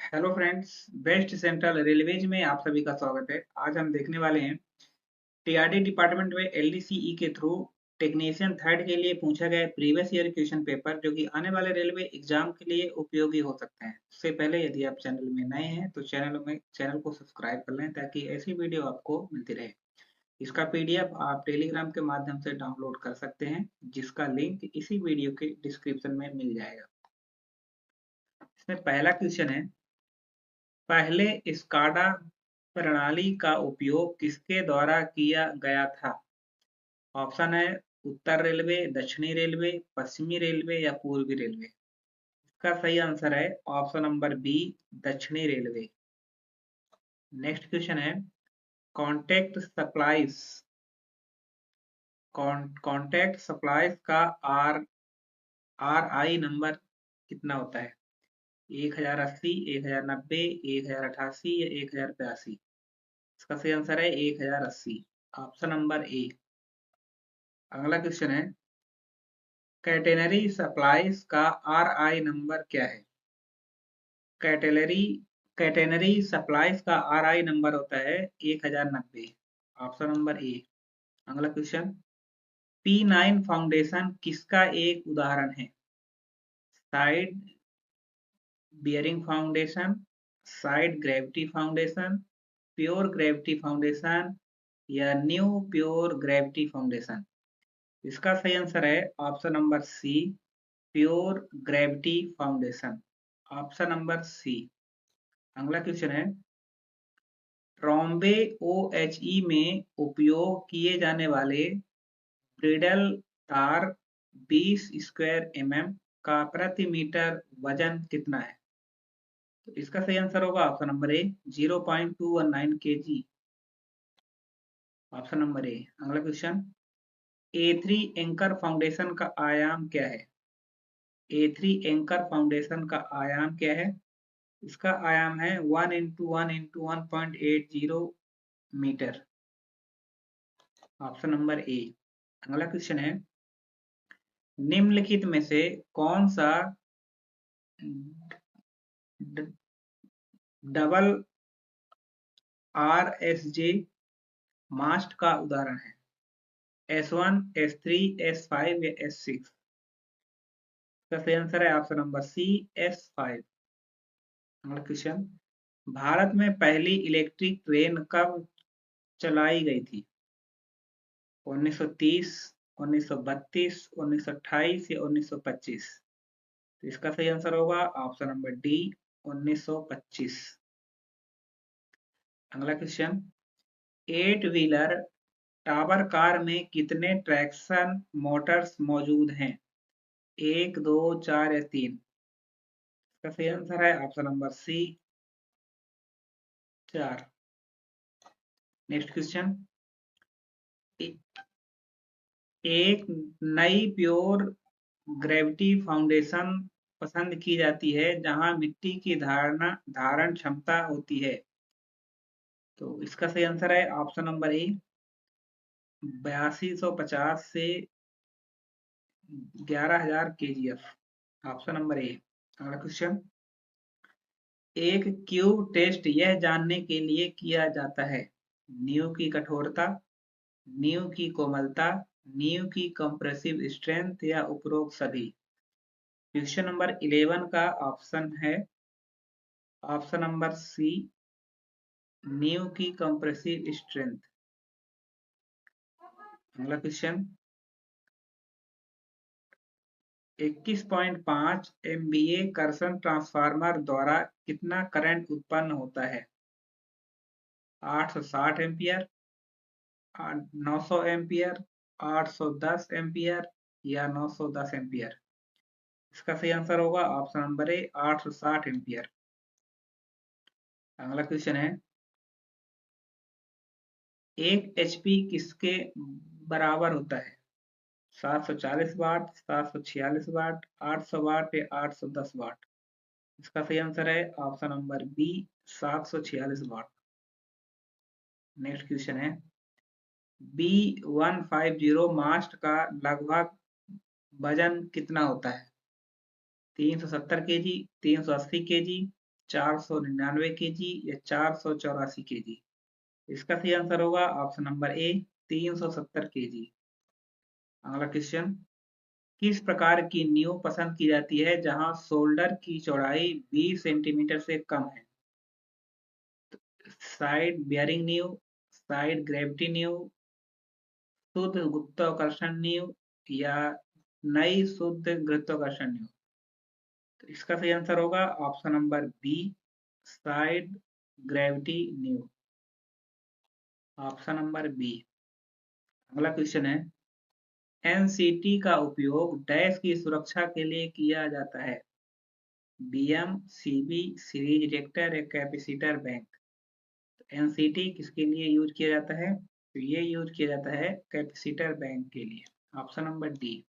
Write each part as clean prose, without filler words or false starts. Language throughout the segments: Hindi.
Hello friends. West central railways में आप सभी का स्वागत है। आज हम देखने वाले हैं टीआरडी डिपार्टमेंट में एलडीसीई के थ्रू टेक्नीशियन थर्ड के लिए पूछा गया प्रीवियस ईयर क्वेश्चन पेपर, जो कि आने वाले रेलवे एग्जाम के लिए उपयोगी हो सकते हैं। उससे पहले यदि आप चैनल में नए हैं तो चैनल को सब्सक्राइब कर लें ताकि ऐसी वीडियो आपको मिलती रहे। इसका पीडीएफ आप टेलीग्राम के माध्यम से डाउनलोड कर सकते हैं, जिसका लिंक इसी वीडियो के डिस्क्रिप्शन में मिल जाएगा। इसमें पहला क्वेश्चन है, पहले स्काडा प्रणाली का उपयोग किसके द्वारा किया गया था? ऑप्शन है उत्तर रेलवे, दक्षिणी रेलवे, पश्चिमी रेलवे या पूर्वी रेलवे। इसका सही आंसर है ऑप्शन नंबर बी, दक्षिणी रेलवे। नेक्स्ट क्वेश्चन है, कॉन्टैक्ट सप्लाईज कॉन्टैक्ट सप्लाईज का आर आई नंबर कितना होता है? 1080, 1090, 1088 या 1082? इसका सही आंसर है 1080, ऑप्शन नंबर ए। अगला क्वेश्चन है, कैटेनरी सप्लाईज का आरआई नंबर क्या है? कैटेलरी कैटेनरी सप्लाईज का आरआई नंबर होता है 1090, ऑप्शन नंबर ए। अगला क्वेश्चन, P9 फाउंडेशन किसका एक उदाहरण है? Side bearing foundation, side gravity foundation, pure gravity foundation या न्यू प्योर ग्रेविटी फाउंडेशन? इसका सही आंसर है option number C, pure gravity foundation, option number C. अगला क्वेश्चन है, ट्रॉम्बे ओएचई में उपयोग किए जाने वाले ब्रिडल तार 20 स्क्वायर mm का प्रति मीटर वजन कितना है? तो इसका सही आंसर होगा option number A, 0.219 kg, option number A. अगला क्वेश्चन, A3 एंकर फाउंडेशन का आयाम क्या है? A3 एंकर फाउंडेशन का आयाम क्या है? इसका आयाम है 1 × 1 × 1.80 मीटर, ऑप्शन नंबर ए। अगला क्वेश्चन है, निम्नलिखित में से कौन सा डबल RSJ मास्ट का उदाहरण है? S1, S3, S5 या S6? इसका सही आंसर है ऑप्शन नंबर सी, S5। अगला क्वेश्चन, भारत में पहली इलेक्ट्रिक ट्रेन कब चलाई गई थी? 1930, 1932, 1928 या 1925? तो इसका सही आंसर होगा ऑप्शन नंबर डी, 1925। अगला क्वेश्चन, 8 व्हीलर टावर कार में कितने ट्रैक्शन मोटर्स मौजूद हैं? 1, 2, 4 या 3? इसका सही आंसर है option number C, 4। Next question, एक नई प्योर ग्रेविटी फाउंडेशन पसंद की जाती है जहां मिट्टी की धारण क्षमता होती है। तो इसका सही आंसर है ऑप्शन नंबर ए, 8250 से 11,000 kgf, ऑप्शन नंबर ए। अगला क्वेश्चन, एक क्यूब टेस्ट यह जानने के लिए किया जाता है, नींव की कठोरता, नींव की कोमलता, नींव की कंप्रेसिव स्ट्रेंथ या उपरोक्त सभी? क्वेश्चन नंबर 11 का ऑप्शन है ऑप्शन नंबर सी, नींव की कंप्रेसिव स्ट्रेंथ। अगला क्वेश्चन, 21.5 MVA कर्षण ट्रांसफार्मर द्वारा कितना करंट उत्पन्न होता है? 860 एम्पियर, 900 एम्पियर, 810 एम्पियर या 910 एम्पियर? इसका सही आंसर होगा ऑप्शन नंबर ए, 860 एम्पियर। अगला क्वेश्चन है, 1 HP किसके बराबर होता है? 740 वाट, 746 वाट, 800 वाट या 810 वाट? इसका सही आंसर है ऑप्शन नंबर बी, 746 वाट। नेक्स्ट क्वेश्चन है, B150 मास्ट का लगभग वजन कितना होता है? 370 kg, 380 kg, 499 kg या 484 kg? इसका सही आंसर होगा ऑप्शन नंबर ए 370 kg। अगला क्वेश्चन, किस प्रकार की नींव पसंद की जाती है जहां शोल्डर की चौड़ाई 20 सेंटीमीटर से कम है? साइड बियरिंग नींव, साइड ग्रेविटी नींव, शुद्ध गुरुत्वाकर्षण नींव या नई शुद्ध गुरुत्वाकर्षण नींव? तो इसका सही आंसर होगा option number B side gravity नींव। Option number B. अगला क्वेश्चन है, एनसीटी का उपयोग डैश की सुरक्षा के लिए किया जाता है? बीएम, सीबी, सीरीज डिटेक्टर या कैपेसिटर बैंक? एनसीटी किसके लिए यूज किया जाता है? तो ये यूज किया जाता है कैपेसिटर बैंक के लिए। Option number D.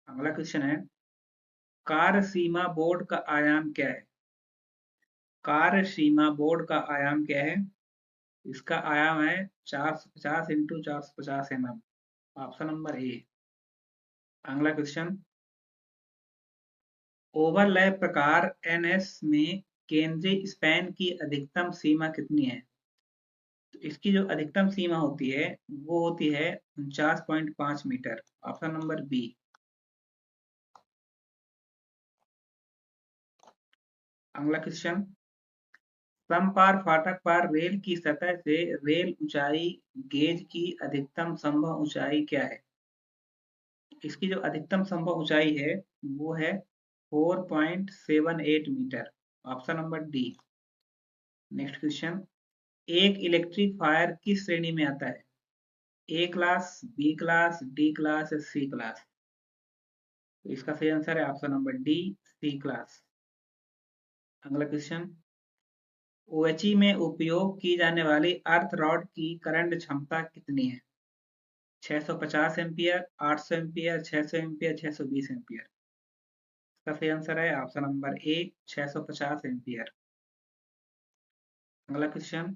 अगला क्वेश्चन है, कार्य सीमा बोर्ड का आयाम क्या है? कार्य सीमा बोर्ड का आयाम क्या है? इसका आयाम है 450 into 450 mm। Option number A. अगला क्वेश्चन, ओवरलैप प्रकार एनएस में केंद्रीय स्पैन की अधिकतम सीमा कितनी है? तो इसकी जो अधिकतम सीमा होती है वो होती है 49.5 मीटर। Option number B. अगला क्वेश्चन, समपार फाटक पर रेल की सतह से रेल ऊंचाई गेज की अधिकतम संभव ऊंचाई क्या है? इसकी जो अधिकतम संभव ऊंचाई है वो है 4.78 metre. Option number D. Next question, एक इलेक्ट्रिक फायर किस श्रेणी में आता है? A class, B class, D class या सी क्लास? तो इसका सही आंसर है option number D C class. अगला क्वेश्चन, ओएचई में उपयोग की जाने वाली अर्थ रॉड की करंट क्षमता कितनी है? 650 एम्पियर, 800 एम्पियर, 600 एम्पियर, 620 एम्पियर? इसका सही आंसर है ऑप्शन नंबर ए 650 एम्पियर। अगला क्वेश्चन,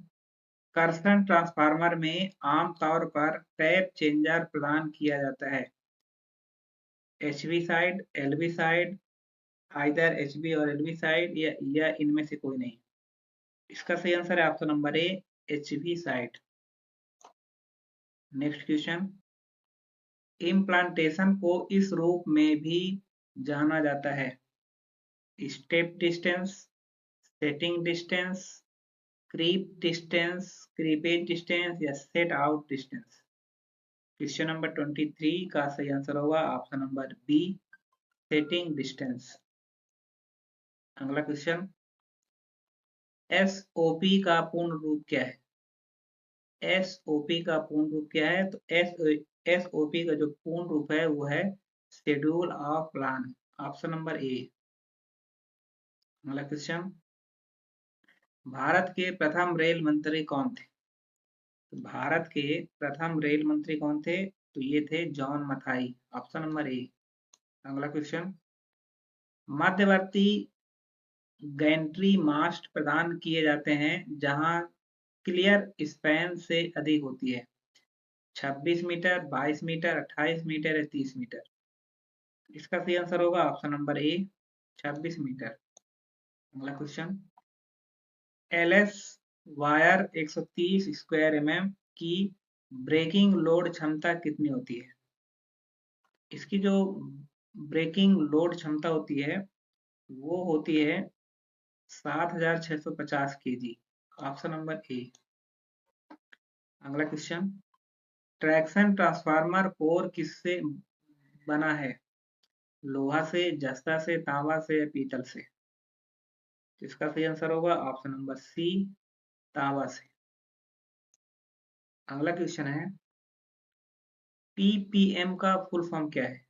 कर्षण ट्रांसफार्मर में आमतौर पर टैप चेंजर प्रदान किया जाता है? HV side, LV side, either HV और एलवी साइड या इनमें से कोई नहीं? इसका सही आंसर है option number A HV side. Next question, implantation को इस रूप में भी जाना जाता है? Step distance, setting distance, creep distance, creepage distance या set out distance? Question number 23 का सही आंसर होगा option number be setting distance. अगला क्वेश्चन, एसओपी का पूर्ण रूप क्या है? एसओपी का पूर्ण रूप क्या है? तो एसओपी का जो पूर्ण रूप है वो है schedule of plan. Option number A. अगला क्वेश्चन, भारत के प्रथम रेल मंत्री कौन थे? तो भारत के प्रथम रेल मंत्री कौन थे? तो ये थे John Mathai. Option number A. अगला क्वेश्चन, मध्यवर्ती गैंट्री मास्ट प्रदान किए जाते हैं जहां क्लियर स्पैन से अधिक होती है? 26 मीटर, 22 मीटर, 28 मीटर या 30 मीटर? इसका सही आंसर होगा ऑप्शन नंबर ए 26 मीटर। अगला question, LS wire 130 square MM की ब्रेकिंग लोड क्षमता कितनी होती है? इसकी जो ब्रेकिंग लोड क्षमता होती है वो होती है 7650 kg। Option number A. अगला क्वेश्चन, ट्रैक्शन ट्रांसफार्मर कोर किससे बना है? लोहा से, जस्ता से, तांबा से या पीतल से? इसका सही आंसर होगा ऑप्शन नंबर सी तांबा से। अगला क्वेश्चन है, पीपीएम का फुल फॉर्म क्या है?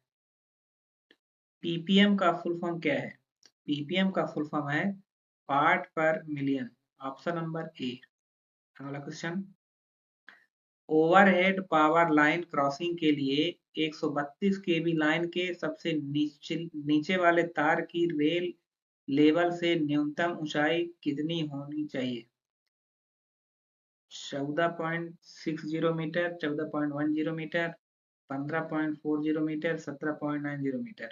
पीपीएम का फुल फॉर्म क्या है? पीपीएम का फुल फॉर्म है part per million. Option number A. अगला question, overhead power line crossing के लिए 132 केवी लाइन के सबसे नीचे वाले तार की रेल लेवल से न्यूनतम ऊंचाई कितनी होनी चाहिए? 14.60 मीटर, 14.10 मीटर, 15.40 मीटर, 17.90 मीटर?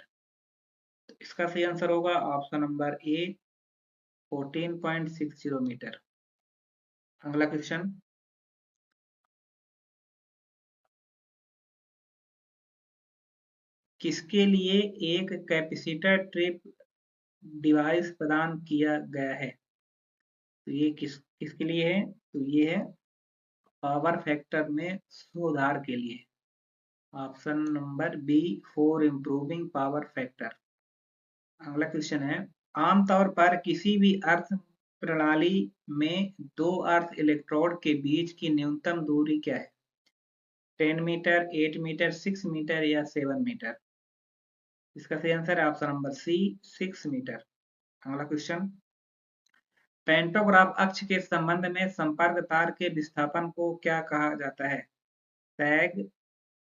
तो इसका सही आंसर होगा ऑप्शन नंबर ए 14.60 मीटर। अगला क्वेश्चन, किसके लिए एक कैपेसिटर ट्रिप डिवाइस प्रदान किया गया है? तो ये किसके लिए है? तो ये है पावर फैक्टर में सुधार के लिए। Option number B, for improving power factor. अगला क्वेश्चन है, आमतौर पर किसी भी अर्थ प्रणाली में दो अर्थ इलेक्ट्रोड के बीच की न्यूनतम दूरी क्या है? 10 मीटर, 8 मीटर, 6 मीटर या 7 मीटर? इसका सही आंसर है ऑप्शन नंबर सी, 6 मीटर। अगला क्वेश्चन, पेंटोग्राफ अक्ष के संबंध में संपर्क तार के विस्थापन को क्या कहा जाता है? सैग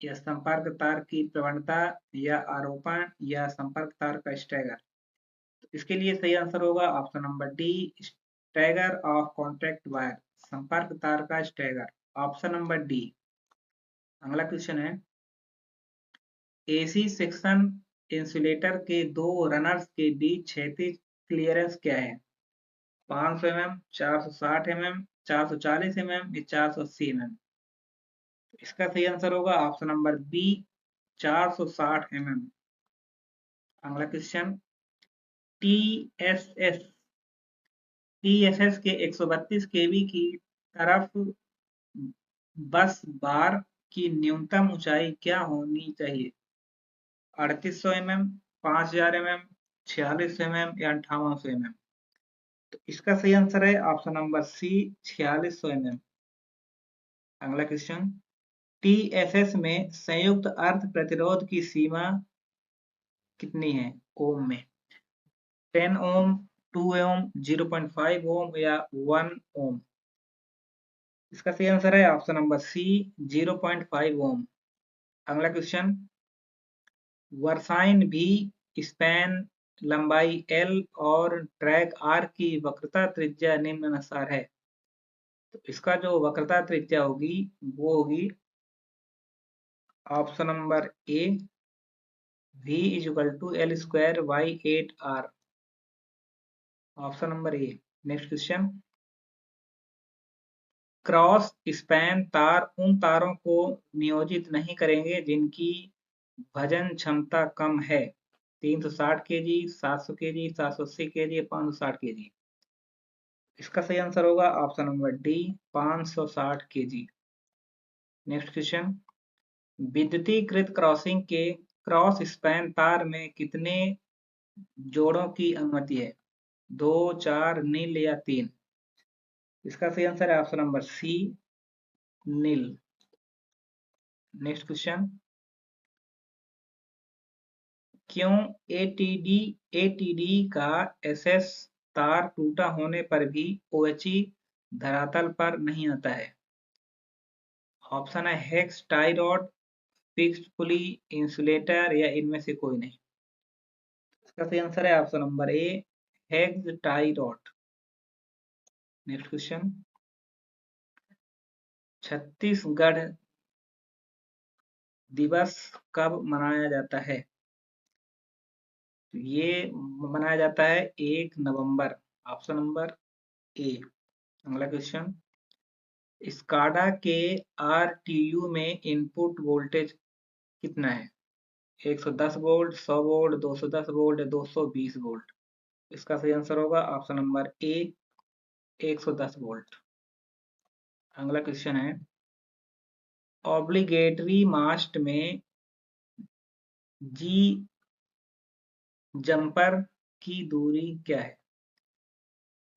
या संपर्क तार की प्रवणता या आरोपण या संपर्क तार का स्टैगर? तो इसके लिए सही आंसर होगा option number D, stagger of contact wire, संपर्क तार का स्टैगर, ऑप्शन नंबर डी। अगला क्वेश्चन है, एसी सेक्शन इंसुलेटर के दो रनर्स के बीच क्षैतिज क्लियरेंस क्या है? 500 mm, 460 mm, 440 mm या 480 mm? इसका सही आंसर होगा ऑप्शन नंबर बी, 460 mm। अगला क्वेश्चन, टीएसएस टीएसएस के 132 केवी की तरफ बस बार की न्यूनतम ऊंचाई क्या होनी चाहिए? 3800 mm, 5000 mm, 4600 mm या 5800 mm? तो इसका सही आंसर है ऑप्शन नंबर सी, 4600 mm। अगला क्वेश्चन, टीएसएस में संयुक्त अर्ध प्रतिरोध की सीमा कितनी है ओम में? 10 ओम, 2 ओम, 0.5 ओम या 1 ओम? इसका सही आंसर है ऑप्शन नंबर सी, 0.5 ओम। अगला क्वेश्चन, वर्साइन भी स्पैन लंबाई L और ट्रैक R की वक्रता त्रिज्या निम्नानुसार है। तो इसका जो वक्रता त्रिज्या होगी वो होगी option number A, V = L²/8R, option number A. Next question, cross span तार उन तारों को नियोजित नहीं करेंगे जिनकी वजन क्षमता कम है। 360 केजी, 700 केजी, 780 केजी, 560 केजी? इसका सही आंसर होगा option number D, 560 KG. Next question, विद्युतीकृत क्रॉसिंग के क्रॉस स्पैन तार में कितने जोड़ों की अनुमति है? 2, 4, नील या 3? इसका सही आंसर है ऑप्शन नंबर सी, नील। नेक्स्ट क्वेश्चन, क्यों एटीडी का एसएस तार टूटा होने पर भी ओएचई धरातल पर नहीं आता है? ऑप्शन है hex tie rod, fixed pulley, insulator या इनमें से कोई नहीं? इसका सही आंसर है ऑप्शन नंबर ए, hex tie rod. Next question, Chhattisgarh दिवस कब मनाया जाता है? ये मनाया जाता है 1 नवंबर, ऑप्शन नंबर ए। अगला क्वेश्चन, स्काडा के आरटीयू में इनपुट वोल्टेज कितना है? 110 वोल्ट, 100 वोल्ट, 210 वोल्ट या 220 वोल्ट? इसका सही आंसर होगा ऑप्शन नंबर ए, 110 वोल्ट। अगला क्वेश्चन है, ऑब्लिगेटरी मास्ट में जी जंपर की दूरी क्या है?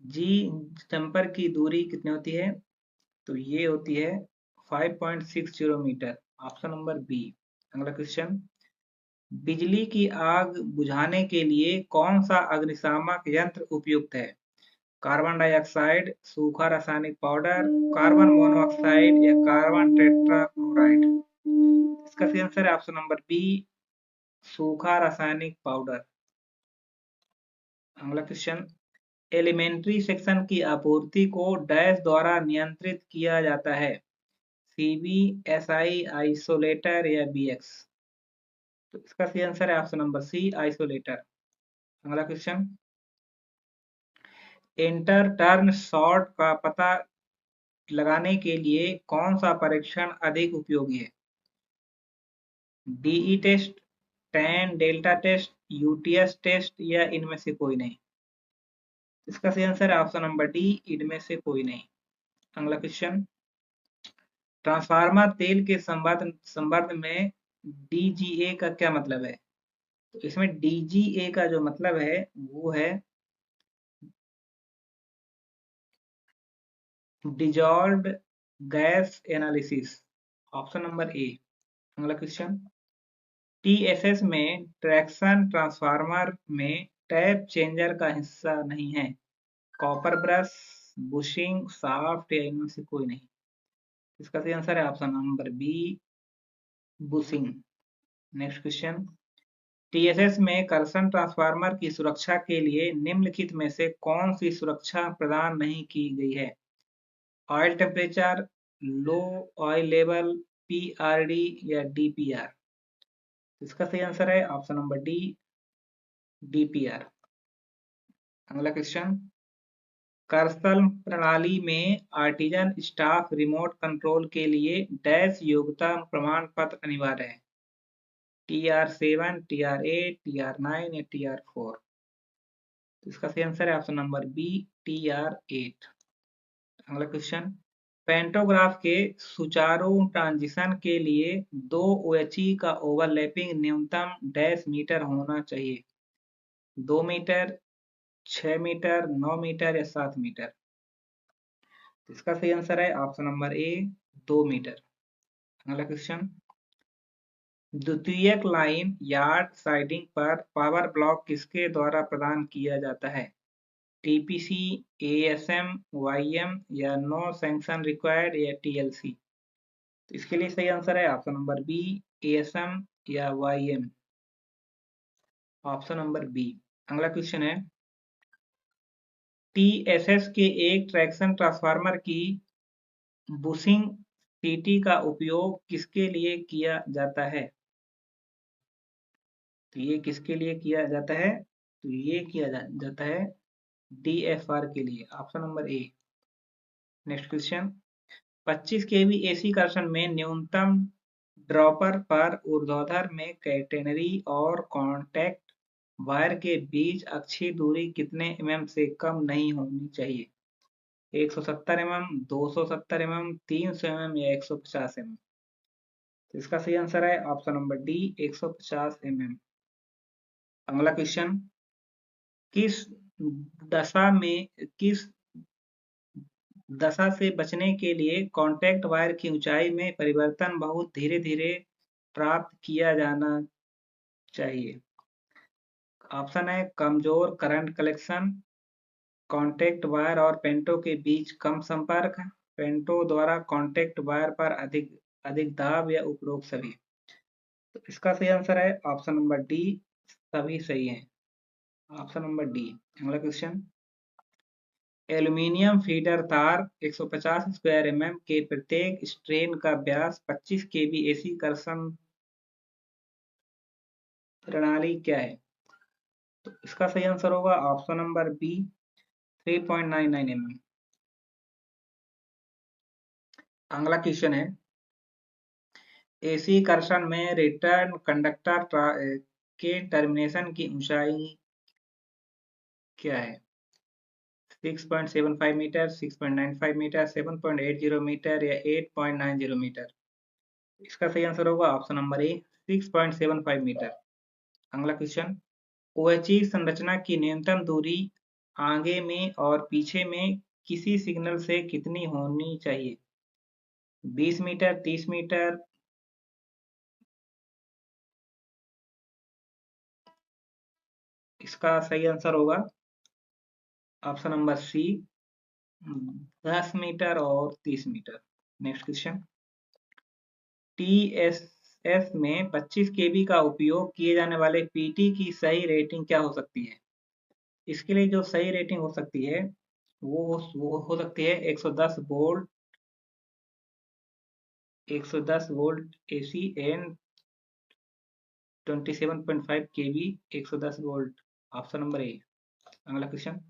जी जंपर की दूरी कितनी होती है? तो ये होती है 5.60 मीटर, ऑप्शन नंबर बी। अगला क्वेश्चन, बिजली की आग बुझाने के लिए कौन सा अग्निशामक यंत्र उपयुक्त है? कार्बन डाइऑक्साइड, सूखा रासायनिक पाउडर, कार्बन मोनोऑक्साइड या कार्बन टेट्राक्लोराइड? इसका सही आंसर है ऑप्शन नंबर बी, सूखा रासायनिक पाउडर। अगला क्वेश्चन, एलिमेंट्री सेक्शन की आपूर्ति को डैश द्वारा नियंत्रित किया जाता है? सीबी, एसआई, आइसोलेटर या बीएक्स? तो इसका सही आंसर है ऑप्शन नंबर सी, आइसोलेटर। अगला क्वेश्चन, इंटर टर्न शॉर्ट का पता लगाने के लिए कौन सा परीक्षण अधिक उपयोगी है? DE test, tan delta test, UTS test या इनमें से कोई नहीं? इसका सही आंसर है ऑप्शन नंबर डी, इनमें से कोई नहीं। अगला क्वेश्चन, ट्रांसफार्मर तेल के संबंध में डीजीए का क्या मतलब है? तो इसमें डीजीए का जो मतलब है वो है dissolved gas analysis, option number A. अगला क्वेश्चन, टीएसएस में ट्रैक्शन ट्रांसफार्मर में टैप चेंजर का हिस्सा नहीं है, कॉपर ब्रश, बुशिंग, शाफ्ट या इनमें से कोई नहीं? इसका सही आंसर है option number B, bushing. Next question, TSS में कर्षण ट्रांसफार्मर की सुरक्षा के लिए निम्नलिखित में से कौन सी सुरक्षा प्रदान नहीं की गई है? ऑयल टेम्परेचर, लो ऑयल लेवल, पीआरडी या डीपीआर? इसका सही आंसर है ऑप्शन नंबर डी, डीपीआर। अगला क्वेश्चन, कर्षण प्रणाली में आर्टिजन स्टाफ रिमोट कंट्रोल के लिए डैश योग्यता प्रमाण पत्र अनिवार्य है, TR7, TR8, TR9 या TR4? तो इसका सही आंसर है ऑप्शन नंबर बी, TR8। अगला क्वेश्चन, पेंटोग्राफ के सुचारू ट्रांजिशन के लिए दो OHE का ओवरलैपिंग न्यूनतम डैश मीटर होना चाहिए, 2 मीटर, 6 मीटर, 9 मीटर या 7 मीटर? इसका सही आंसर है ऑप्शन नंबर ए, 2 मीटर। अगला क्वेश्चन, द्वितीयक लाइन यार्ड साइडिंग पर पावर ब्लॉक किसके द्वारा प्रदान किया जाता है, टीपीसी, एएसएम, वाईएम या नो सैंक्शन रिक्वायर्ड या टीएलसी? तो इसके लिए सही आंसर है ऑप्शन नंबर बी, एएसएम या वाईएम, ऑप्शन नंबर बी। अगला क्वेश्चन है, टीएसएस के एक ट्रैक्शन ट्रांसफार्मर की बुशिंग सीटी का उपयोग किसके लिए किया जाता है? तो ये किसके लिए किया जाता है? तो ये किया जाता है डीएफआर के लिए, option number A. Next question, 25 kV AC कर्षण में न्यूनतम ड्रॉपर पर ऊर्ध्वाधर में कैटेनरी और कॉन्टैक्ट वायर के बीच अक्षीय दूरी कितने mm से कम नहीं होनी चाहिए, 170 mm, 270 mm, 300 mm या 150 mm? तो इसका सही आंसर है ऑप्शन नंबर डी, 150 mm। अगला क्वेश्चन, किस दशा में किस दशा से बचने के लिए कॉन्टैक्ट वायर की ऊंचाई में परिवर्तन बहुत धीरे धीरे प्राप्त किया जाना चाहिए? ऑप्शन है कमजोर करंट कलेक्शन, कॉन्टैक्ट वायर और पेंटो के बीच कम संपर्क, पेंटो द्वारा कॉन्टैक्ट वायर पर अधिक अधिक दाब या उपरोक्त सभी? तो इसका सही आंसर है ऑप्शन नंबर डी, सभी सही है, ऑप्शन नंबर डी। अगला क्वेश्चन, एल्यूमीनियम फीडर तार 150 स्क्वायर mm के प्रत्येक स्ट्रेन का व्यास 25 केवी एसी कर्षण प्रणाली क्या है? तो इसका सही आंसर होगा ऑप्शन नंबर बी, 3.99 mm। अगला क्वेश्चन है, एसी कर्षण में रिटर्न कंडक्टर के टर्मिनेशन की ऊंचाई क्या है, 6.75 मीटर, 6.95 मीटर, 7.80 मीटर या 8.90 मीटर? इसका सही आंसर होगा ऑप्शन नंबर ए, 6.75 मीटर। अगला क्वेश्चन, OHE संरचना की न्यूनतम दूरी आगे में और पीछे में किसी सिग्नल से कितनी होनी चाहिए, 20 मीटर, 30 मीटर? इसका सही आंसर होगा ऑप्शन नंबर सी, 10 मीटर और 30 मीटर। नेक्स्ट क्वेश्चन, टीएसएस में 25 केबी का उपयोग किए जाने वाले पीटी की सही रेटिंग क्या हो सकती है? इसके लिए जो सही रेटिंग हो सकती है वो हो सकती है 110 volt, 110 volt AC and 27.5 kV, 110 volt, option number A. अगला क्वेश्चन,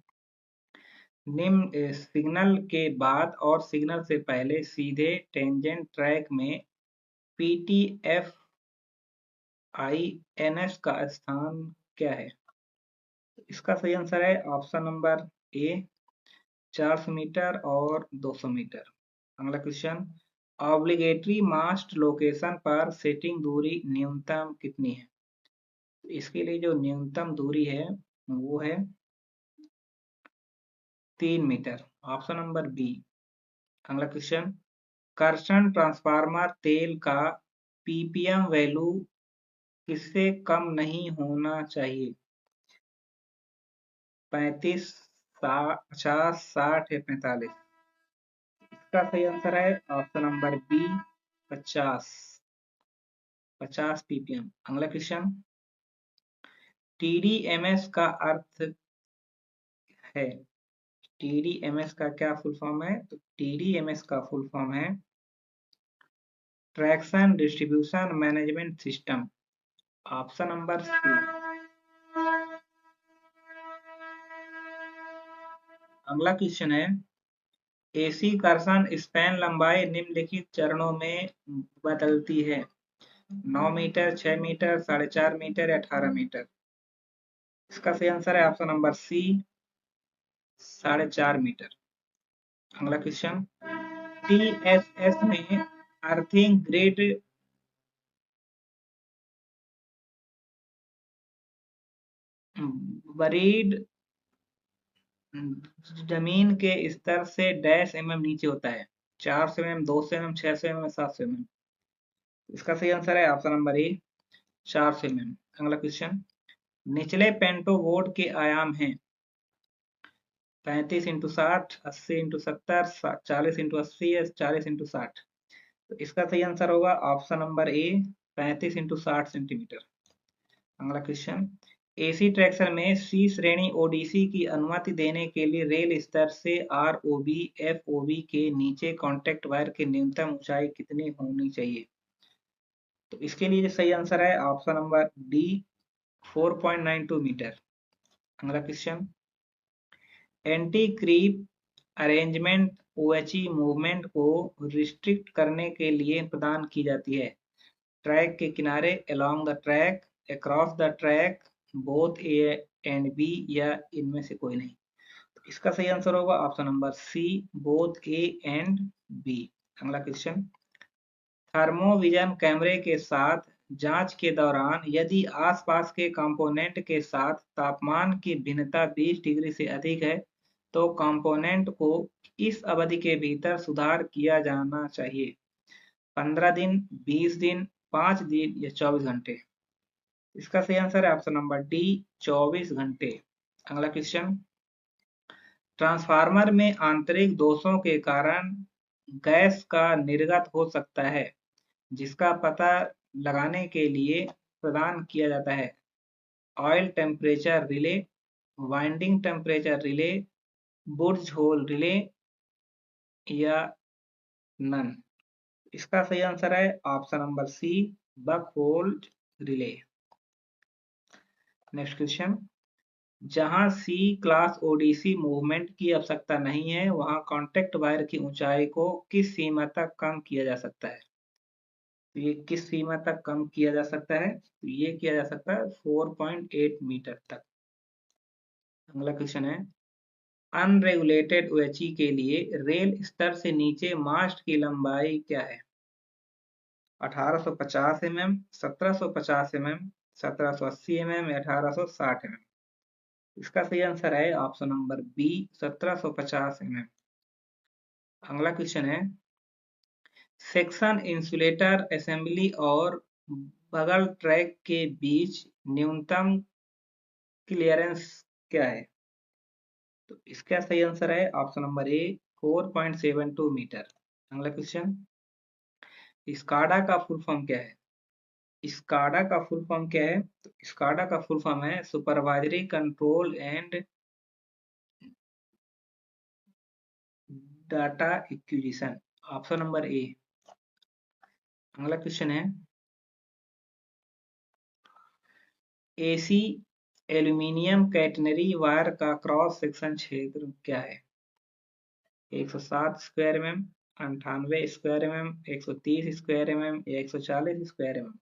निम्न सिग्नल के बाद और सिग्नल से पहले सीधे टेंजेंट ट्रैक में PTFINS का स्थान क्या है? इसका सही आंसर है ऑप्शन नंबर ए 400 मीटर और 200 मीटर। अगला क्वेश्चन, ऑब्लिगेटरी मास्ट लोकेशन पर सेटिंग दूरी न्यूनतम कितनी है? इसके लिए जो न्यूनतम दूरी है वो है 3 मीटर, ऑप्शन नंबर बी। अगला क्वेश्चन, कर्षण ट्रांसफार्मर तेल का ppm वैल्यू किससे कम नहीं होना चाहिए? 35, 50, 60 या 45? इसका सही आंसर है ऑप्शन नंबर बी 50 ppm। अगला क्वेश्चन, TDMS का अर्थ है, TDMS का क्या फुल फॉर्म है? तो TDMS का फुल फॉर्म है traction distribution management system, option number C. अगला क्वेश्चन है, AC कर्षण स्पैन लंबाई निम्नलिखित चरणों में बदलती है, 9 मीटर, 6 मीटर, 4.5 मीटर या 18 मीटर? इसका सही आंसर है ऑप्शन नंबर सी 4.5 मीटर। अगला क्वेश्चन, TSS में अर्थिंग ग्रिड बरीड जमीन के स्तर से डैश नीचे होता है, 400 mm, 200 mm, 600 mm, 700 mm? इसका सही आंसर है ऑप्शन नंबर ए 400 mm। अगला क्वेश्चन, निचले पेंटो बोर्ड के आयाम हैं 35 × 60, 80 × 70, 40 × 80 या 40 × 60? तो इसका सही आंसर होगा ऑप्शन नंबर ए 35 × 60 सेंटीमीटर। अगला क्वेश्चन, AC ट्रैक्शन में C श्रेणी ODC की अनुमति देने के लिए रेल स्तर से ROB FOB के नीचे कॉन्टैक्ट वायर की न्यूनतम ऊंचाई कितनी होनी चाहिए? तो इसके लिए सही आंसर है ऑप्शन नंबर डी 4.92 मीटर। अगला question, anti creep arrangement OHE movement को रिस्ट्रिक्ट करने के लिए प्रदान की जाती है, ट्रैक के किनारे, along the track, across the track, both A and B या इनमें से कोई नहीं? तो इसका सही आंसर होगा option number C both A and B. अगला क्वेश्चन, थर्मोविजन कैमरे के साथ जांच के दौरान यदि आसपास के कंपोनेंट के साथ तापमान की भिन्नता 20 डिग्री से अधिक है तो कंपोनेंट को इस अवधि के भीतर सुधार किया जाना चाहिए, 15 दिन, 20 दिन, 5 दिन या 24 घंटे? इसका सही आंसर है ऑप्शन नंबर डी 24 घंटे। अगला क्वेश्चन, ट्रांसफार्मर में आंतरिक दोषों के कारण गैस का निर्गत हो सकता है जिसका पता लगाने के लिए प्रदान किया जाता है oil temperature relay, winding temperature relay, Buchholz relay या नन? इसका सही आंसर है option number C Buchholz relay. Next question, जहां C क्लास ODC मूवमेंट की आवश्यकता नहीं है वहां कॉन्टैक्ट वायर की ऊंचाई को किस सीमा तक कम किया जा सकता है? तो ये किस सीमा तक कम किया जा सकता है? तो ये किया जा सकता है 4.8 मीटर तक। अगला क्वेश्चन है, अनरेगुलेटेड OHE के लिए रेल स्तर से नीचे मास्ट की लंबाई क्या है? 1850 mm, 1750 mm, 1780 mm या 1860 mm? इसका सही आंसर है ऑप्शन नंबर बी 1750 mm। अगला क्वेश्चन है, सेक्शन इंसुलेटर असेंबली और बगल ट्रैक के बीच न्यूनतम क्लियरेंस क्या है? तो इसका सही आंसर है ऑप्शन नंबर ए 4.72 मीटर। अगला क्वेश्चन, स्काडा का फुल फॉर्म क्या है? स्काडा का फुल फॉर्म क्या है? तो स्काडा का फुल फॉर्म है supervisory control and data acquisition, option number A. अगला क्वेश्चन है, AC एल्यूमीनियम कैटनरी वायर का क्रॉस सेक्शन क्षेत्र क्या है? 107 square mm, 98 square mm, 130 square mm या 140 स्क्वायर mm।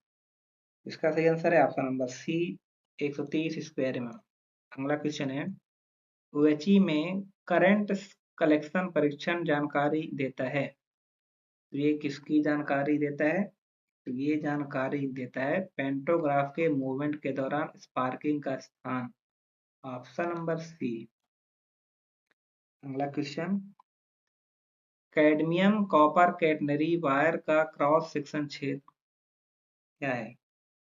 इसका सही आंसर है option number C, 130 square mm। अगला क्वेश्चन है, OHE में करंट कलेक्शन परीक्षण जानकारी देता है, तो ये किसकी जानकारी देता है? तो ये जानकारी देता है पेंटोग्राफ के मूवमेंट के दौरान स्पार्किंग का स्थान, ऑप्शन नंबर सी। अगला question, cadmium copper catenary wire का क्रॉस सेक्शन क्षेत्र क्या है?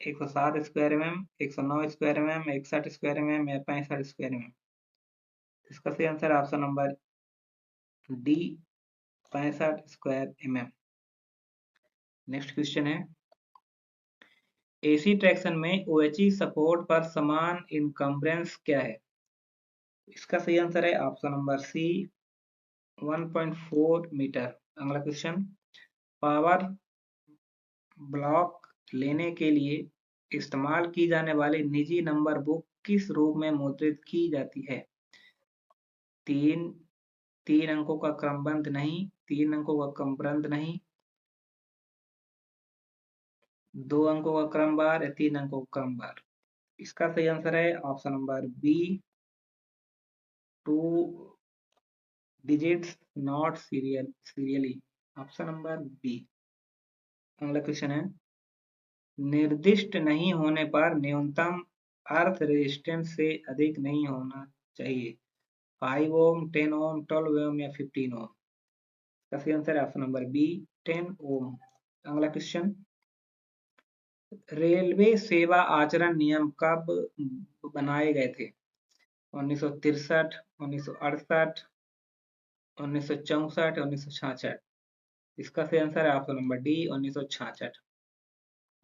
107 square mm, 109 square mm, 61 square mm या 65 स्क्वायर mm। इसका सही answer option number D, 65 square mm। Next question है, एसी ट्रैक्शन में OHE सपोर्ट पर समान इनकम्बरेंस क्या है? इसका सही आंसर है ऑप्शन नंबर सी, 1.4 मीटर। अगला क्वेश्चन, पावर ब्लॉक लेने के लिए इस्तेमाल की जाने वाली निजी नंबर बुक किस रूप में मुद्रित की जाती है? तीन अंकों का क्रमबद्ध नहीं, 3 अंकों का क्रमबद्ध नहीं, 2 अंकों का क्रमवार या 3 अंकों का क्रमवार। इसका सही आंसर है option number B, 2 digits not serially, option number B. अगला क्वेश्चन है, निर्दिष्ट नहीं होने पर न्यूनतम अर्थ रेजिस्टेंस से अधिक नहीं होना चाहिए, 5 ओम, 10 ओम, 12 ओम या 15 ओम। इसका सही आंसर है ऑप्शन नंबर बी, 10 ओम। अगला क्वेश्चन, रेलवे सेवा आचरण नियम कब बनाए गए थे? 1963, 1968, 1964, 1966। इसका सही आंसर है ऑप्शन नंबर डी, 1966।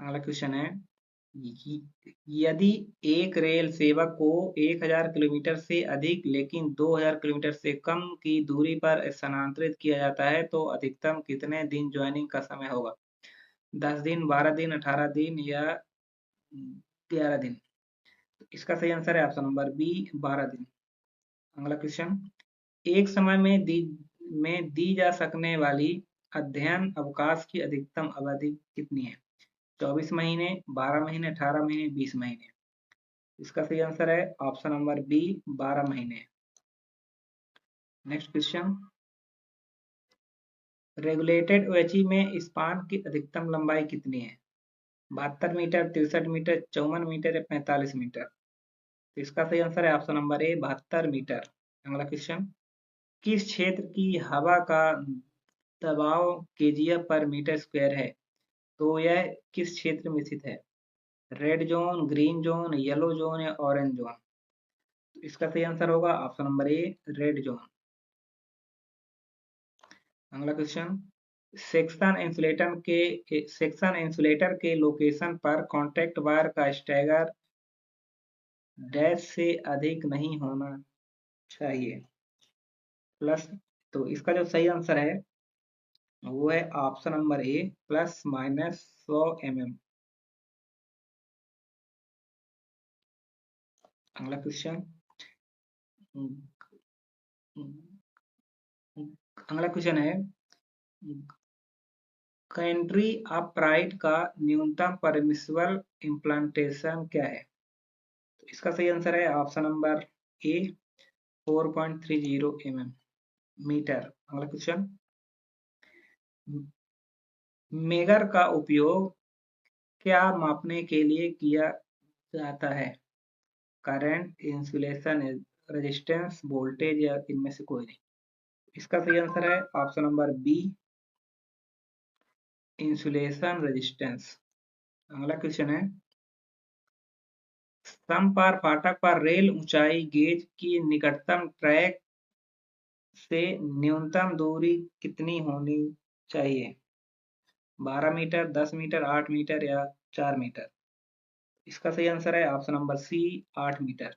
अगला क्वेश्चन है, यदि एक रेल सेवक को 1000 किलोमीटर से अधिक लेकिन 2000 किलोमीटर से कम की दूरी पर स्थानांतरित किया जाता है तो अधिकतम कितने दिन ज्वाइनिंग का समय होगा? 10 दिन, 12 दिन, 18 दिन या 11 दिन। इसका सही आंसर है ऑप्शन नंबर बी, 12 दिन। अगला क्वेश्चन, एक समय में दी जा सकने वाली अध्ययन अवकाश की अधिकतम अवधि कितनी है? 24 महीने, 12 महीने, 18 महीने, 20 महीने। इसका सही आंसर है ऑप्शन नंबर बी, 12 महीने। नेक्स्ट क्वेश्चन, रेगुलेटेड OHE में स्पान की अधिकतम लंबाई कितनी है? 72 मीटर, 63 मीटर, 54 मीटर या 45 मीटर। तो इसका सही आंसर है ऑप्शन नंबर ए, 72 मीटर। अगला क्वेश्चन, किस क्षेत्र की हवा का दबाव kgf पर मीटर स्क्वायर है? तो यह किस क्षेत्र में स्थित है? Red zone, green zone, yellow zone या ऑरेंज जोन। तो इसका सही आंसर होगा ऑप्शन नंबर ए, रेड जोन। अगला क्वेश्चन, सेक्शन इंसुलेटर के लोकेशन पर कॉन्टैक्ट वायर का स्टैगर डैश से अधिक नहीं होना चाहिए, प्लस। तो इसका जो सही आंसर है वो है ऑप्शन नंबर ए, ±100 mm। अगला क्वेश्चन, अगला क्वेश्चन है, कंट्री अपराइट का न्यूनतम परमिसिबल इम्प्लांटेशन क्या है? तो इसका सही आंसर है option number A, 4.30 mm metre. अगला क्वेश्चन, मेगर का उपयोग क्या मापने के लिए किया जाता है? करंट, इंसुलेशन, रेजिस्टेंस, वोल्टेज या इनमें से कोई नहीं। इसका सही आंसर है option number B, insulation resistance. अगला क्वेश्चन है, समपार फाटक पर रेल ऊंचाई गेज की निकटतम ट्रैक से न्यूनतम दूरी कितनी होनी चाहिए? 12 मीटर, 10 मीटर, 8 मीटर या 4 मीटर। इसका सही आंसर है option number C, 8 metre.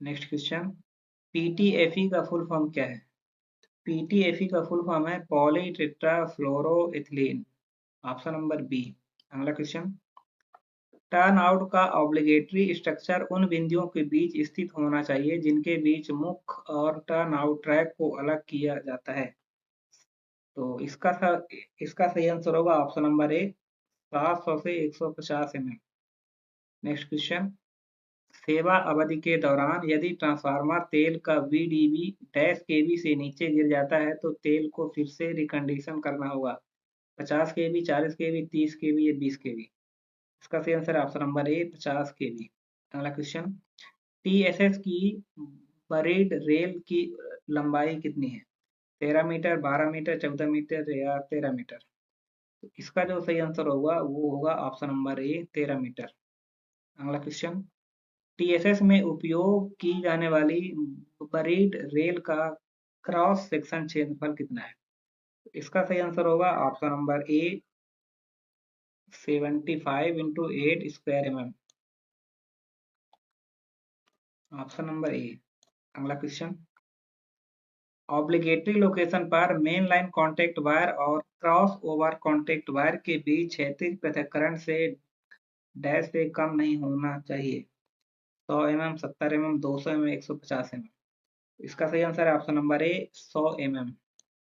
Next question, PTFE का फुल फॉर्म क्या है? PTFE का फुल फॉर्म है poly tetrafluoroethylene, option number B. अगला क्वेश्चन, टर्न आउट का ऑब्लिगेटरी स्ट्रक्चर उन बिंदुओं के बीच स्थित होना चाहिए जिनके बीच मुख्य और टर्न आउट ट्रैक को अलग किया जाता है। तो इसका सही आंसर होगा ऑप्शन नंबर ए, 700 से 150 mm। नेक्स्ट क्वेश्चन, सेवा अवधि के दौरान यदि ट्रांसफार्मर तेल का VDB डैश केवी से नीचे गिर जाता है तो तेल को फिर से रिकंडीशन करना होगा। 50 केवी, 40 केवी, 30 केवी या 20 केवी। इसका सही आंसर है ऑप्शन नंबर ए, 50 केवी। अगला क्वेश्चन, TSS की बरीड रेल की लंबाई कितनी है? 13 मीटर, 12 मीटर, 14 मीटर या 13 मीटर। तो इसका जो सही आंसर होगा वो होगा ऑप्शन नंबर ए, 13 मीटर। अगला क्वेश्चन, TSS में उपयोग की जाने वाली बरीड रेल का क्रॉस सेक्शन क्षेत्रफल कितना है? इसका सही आंसर होगा option number A, 75 into 8 square mm। Option number A. अगला क्वेश्चन, ऑब्लिगेटरी लोकेशन पर मेन लाइन कॉन्टेक्ट वायर और क्रॉस ओवर कॉन्टेक्ट वायर के बीच क्षैतिज पृथक्करण से डैश से कम नहीं होना चाहिए। 100 mm, 70 mm, 200 mm, 150 mm। इसका सही आंसर है ऑप्शन नंबर ए, 100 mm।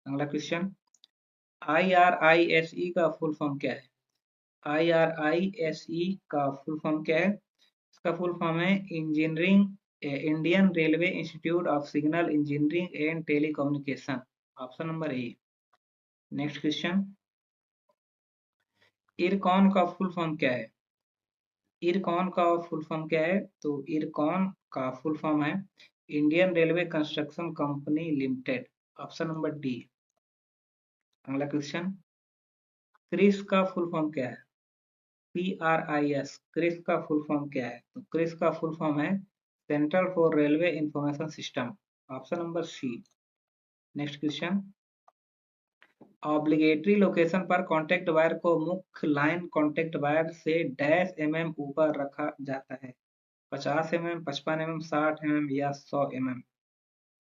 अगला क्वेश्चन, IRISE का फुल फॉर्म क्या है? IRISE का फुल फॉर्म क्या है? इसका फुल फॉर्म है Indian railway institute of signal engineering and telecommunication. Option number A. Next question, IRCON का फुल फॉर्म क्या है? इरकॉन का फुल फॉर्म क्या है? तो इरकॉन का फुल फॉर्म है Indian railway construction company limited. Option number D. अगला क्वेश्चन, क्रिस का फुल फॉर्म क्या है? CRIS, क्रिस का फुल फॉर्म क्या है? तो क्रिस का फुल फॉर्म है central for railway information system. Option number C. Next question, obligatory location पर कॉन्टेक्ट वायर को मुख्य लाइन कॉन्टेक्ट वायर से डैश ऊपर रखा जाता है। 50 mm, 55 mm, 60 mm या 100 mm।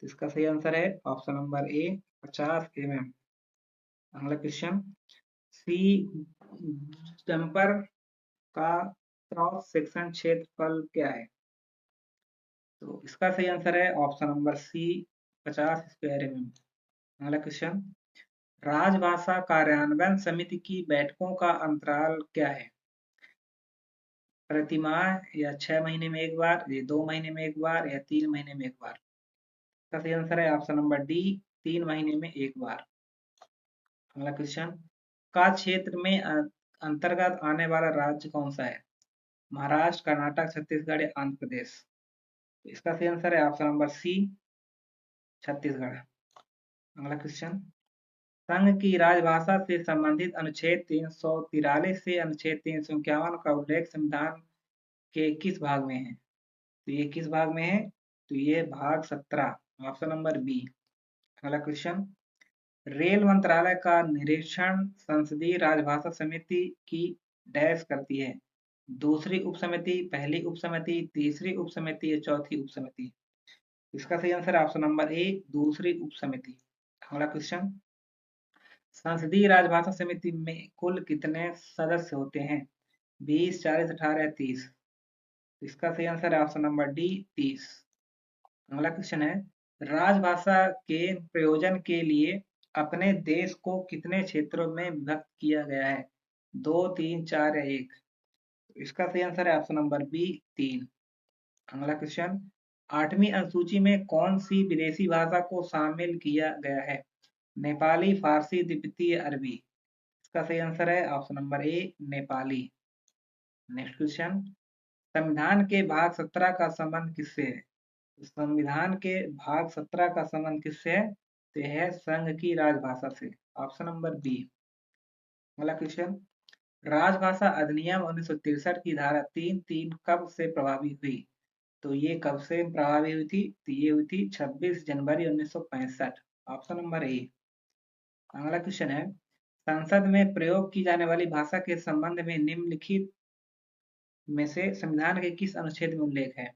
तो इसका सही आंसर है ऑप्शन नंबर ए, 50 mm। अगला क्वेश्चन, सी जंपर का क्रॉस सेक्शन क्षेत्रफल क्या है? तो इसका सही आंसर है option number C, 50 square mm। अगला क्वेश्चन, राजभाषा कार्यान्वयन समिति की बैठकों का अंतराल क्या है? प्रतिमाह या 6 महीने में एक बार, या 2 महीने में एक बार या 3 महीने में एक बार। इसका सही आंसर है ऑप्शन नंबर डी, 3 महीने में एक बार। अगला क्वेश्चन, का क्षेत्र में अंतर्गत आने वाला राज्य कौन सा है? महाराष्ट्र, कर्नाटक, छत्तीसगढ़ या आंध्र प्रदेश। तो इसका सही आंसर है ऑप्शन नंबर सी, छत्तीसगढ़। अगला क्वेश्चन, संघ की राजभाषा से संबंधित अनुच्छेद 343 से अनुच्छेद 351 का उल्लेख संविधान के किस भाग में है? तो ये किस भाग में है? तो ये भाग 17, ऑप्शन नंबर बी। अगला क्वेश्चन, रेल मंत्रालय का निरीक्षण संसदीय राजभाषा समिति की डैश करती है? दूसरी उप समिति, पहली उप समिति, तीसरी उप समिति या चौथी उप समिति। इसका सही आंसर है ऑप्शन नंबर ए, दूसरी उप समिति। अगला क्वेश्चन, संसदीय राजभाषा समिति में कुल कितने सदस्य होते हैं? 20, 40, 18 या 30। इसका सही आंसर है ऑप्शन नंबर डी, 30। अगला क्वेश्चन है, राजभाषा के प्रयोजन के लिए अपने देश को कितने क्षेत्रों में विभक्त किया गया है? 2, 3, 4 या 1। इसका सही आंसर है ऑप्शन नंबर बी, 3। अगला क्वेश्चन, 8वीं अनुसूची में कौन सी विदेशी भाषा को शामिल किया गया है? नेपाली, फारसी, तिब्बती या अरबी। इसका सही आंसर है ऑप्शन नंबर ए, नेपाली। नेक्स्ट क्वेश्चन, संविधान के भाग 17 का संबंध किससे है? संविधान के भाग 17 का संबंध किससे है? तो यह है संघ की राजभाषा से। Option number B. अगला क्वेश्चन, राजभाषा अधिनियम 1963 की धारा 3(3) कब से प्रभावी हुई? तो ये कब से प्रभावी हुई थी? तो ये हुई थी 26 जनवरी 1965। Option number A. अगला क्वेश्चन है, संसद में प्रयोग की जाने वाली भाषा के संबंध में निम्नलिखित में से संविधान के किस अनुच्छेद में उल्लेख है?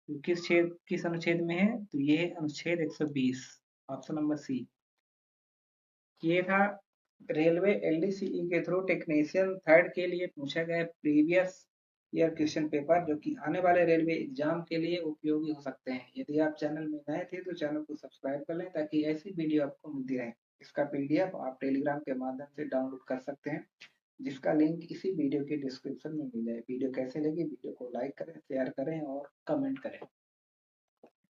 तो किस अनुच्छेद में है? तो ये है अनुच्छेद 120। Option number C. ये था रेलवे LDCE के थ्रू टेक्नीशियन थर्ड के लिए पूछा गया प्रीवियस ईयर क्वेश्चन पेपर जो कि आने वाले रेलवे एग्जाम के लिए उपयोगी हो सकते हैं। यदि आप चैनल में नए थे तो चैनल को सब्सक्राइब कर लें ताकि ऐसी वीडियो आपको मिलती रहे। इसका पीडीएफ आप टेलीग्राम के माध्यम से डाउनलोड कर सकते हैं, जिसका लिंक इसी वीडियो के डिस्क्रिप्शन में मिल जाए। वीडियो कैसे लगी, वीडियो को लाइक करें, शेयर करें और कमेंट करें।